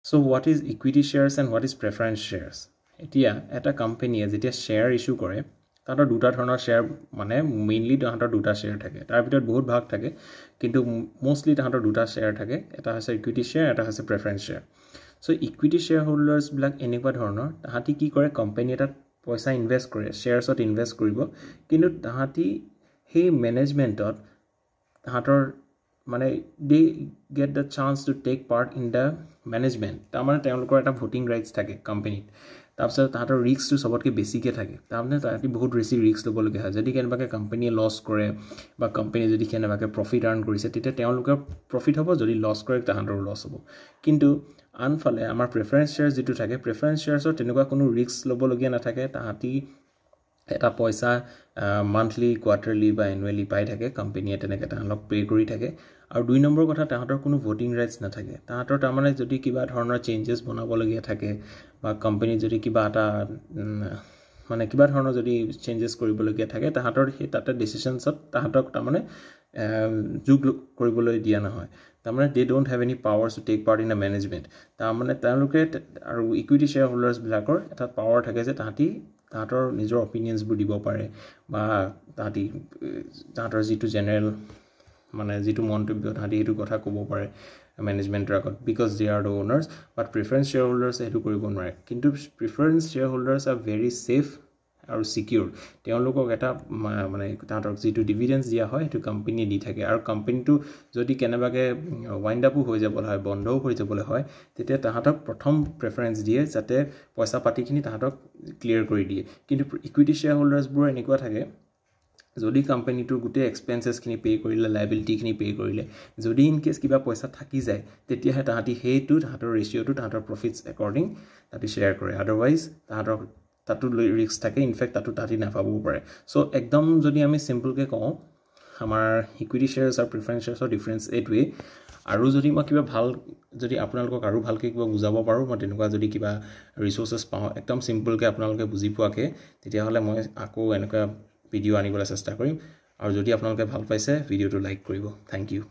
So what is equity shares and what is preference shares? এতিয়া এটা কোম্পানীয়ে যেতিয়া শ্বেয়াৰ ইস্যু কৰে তাহাঁতৰ দুটা ধৰণৰ শ্বেয়াৰ মানে মেইনলি তাহাঁতৰ দুটা শ্বেয়াৰ থাকে তাৰ ভিতৰত বহুত ভাগ থাকে কিন্তু মোষ্টলি তাহাঁতৰ দুটা শ্বেয়াৰ থাকে এটা হৈছে ইকুইটি শ্বেয়াৰ এটা হৈছে preference share so equity share holders বিলাক এনেকুৱা ধৰণৰ তাহাঁতি কি কৰে কোম্পানী এটাত পইচা ইনভেষ্ট কৰে শ্বেয়াৰ্ছত ইনভেষ্ট কৰিব কিন্তু তাহাঁতি সেই মেনেজমেণ্টত তাহাঁতৰ মানে they get the chance to take part in the management তাৰমানে তেওঁলোকৰ এটা ভোটিং ৰাইটস থাকে কোম্পানীত তাৰপিছত তাহাঁতৰ ৰিস্কটো সবতকৈ বেছিকৈ থাকে তাৰমানে তাহাঁতি বহুত বেছি ৰিস্ক ল'বলগীয়া হয় যদি কেনেবাকৈ কোম্পানীয়ে লছ কৰে বা কোম্পানী যদি কেনেবাকৈ প্ৰফিট আৰ্ণ কৰিছে তেতিয়া তেওঁলোকৰ প্ৰফিট হ'ব যদি লছ কৰে তাহাঁতৰো লছ হ'ব কিন্তু আনফালে আমাৰ প্ৰেফাৰেন্স শ্বেয়াৰ যিটো থাকে প্ৰেফাৰেন্স শ্বেয়াৰ্ছৰ তেনেকুৱা কোনো ৰিস্ক ল'বলগীয়া নাথাকে তাহাঁতি এটা পইচা মান্থলি কোৱাৰ্টাৰলি বা এনুৱেলি পাই থাকে কোম্পানীয়ে তেনেকৈ তাহাঁতক পে' কৰি থাকে আৰু দুই নম্বৰ কথা তাহাঁতৰ কোনো ভোটিং ৰাইটস নাথাকে তাহাঁতৰ তাৰমানে যদি কিবা ধৰণৰ চেঞ্জেছ বনাবলগীয়া থাকে বা কোম্পানীত যদি কিবা এটা মানে কিবা ধৰণৰ যদি চেঞ্জেছ কৰিবলগীয়া থাকে তাহাঁতৰ সেই তাতে ডিচিশ্যনছত তাহাঁতক তাৰমানে যোগ কৰিবলৈ দিয়া নহয় তাৰমানে they don't have any powers to take part in a management তাৰমানে তেওঁলোকে আৰু ইকুইটি শ্বেয়াৰ হোল্ডাৰ্ছবিলাকৰ এটা পাৱাৰ থাকে যে তাহাঁতৰ নিজৰ অপিনিয়নছবোৰ দিব পাৰে বা তাহাঁতৰ যিটো জেনেৰেল মানে যিটো মন্তব্য তাহাঁতি সেইটো কথা ক'ব পাৰে মেনেজমেণ্টৰ আগত because they are the owners but preference share হোল্ডাৰ্ছে সেইটো কৰিব নোৱাৰে কিন্তু preference share holders are very safe আৰু সিকিউৰ তেওঁলোকক এটা মানে তাহাঁতক যিটো ডিভিডেন্স দিয়া হয় সেইটো কোম্পানীয়ে দি থাকে আৰু কোম্পানীটো যদি কেনেবাকৈ ওয়াইণ্ড আপো হৈ যাবলৈ হয় বন্ধও হৈ যাবলৈ হয় তেতিয়া তাহাঁতক প্ৰথম প্ৰেফাৰেন্স দিয়ে যাতে পইচা পাতিখিনি তাহাঁতক ক্লিয়াৰ কৰি দিয়ে কিন্তু ইকুইটি শ্বেয়াৰ হোল্ডাৰ্ছবোৰ এনেকুৱা থাকে যদি কোম্পানীটোৰ গোটেই এক্সপেন্সেছখিনি পে' কৰিলে লাইবিলিটিখিনি পে' কৰিলে যদি ইন কেছ কিবা পইচা থাকি যায় তেতিয়াহে তাহাঁতি সেইটো তাহাঁতৰ ৰেচিঅ'টো তাহাঁতৰ প্ৰফিটছ একৰ্ডিং তাহাঁতি শ্বেয়াৰ কৰে আদাৰৱাইজ তাহাঁতৰ তাতো ৰিস্ক থাকে ইনফেক্ট তাতো তাহাঁতি নাপাবও পাৰে চ' একদম যদি আমি চিম্পলকৈ কওঁ আমাৰ ইকুইটি শ্বেয়াৰ্ছ আৰু প্ৰিফাৰেন্স শ্বেয়াৰ্ছৰ ডিফাৰেঞ্চ এইটোৱেই আৰু যদি মই কিবা ভাল যদি আপোনালোকক আৰু ভালকৈ কিবা বুজাব পাৰোঁ মই তেনেকুৱা যদি কিবা ৰিচোৰ্চেছ পাওঁ একদম চিম্পলকৈ আপোনালোকে বুজি পোৱাকৈ তেতিয়াহ'লে মই আকৌ এনেকুৱা ভিডিঅ' আনিবলৈ চেষ্টা কৰিম আৰু যদি আপোনালোকে ভাল পাইছে ভিডিঅ'টো লাইক কৰিব থেংক ইউ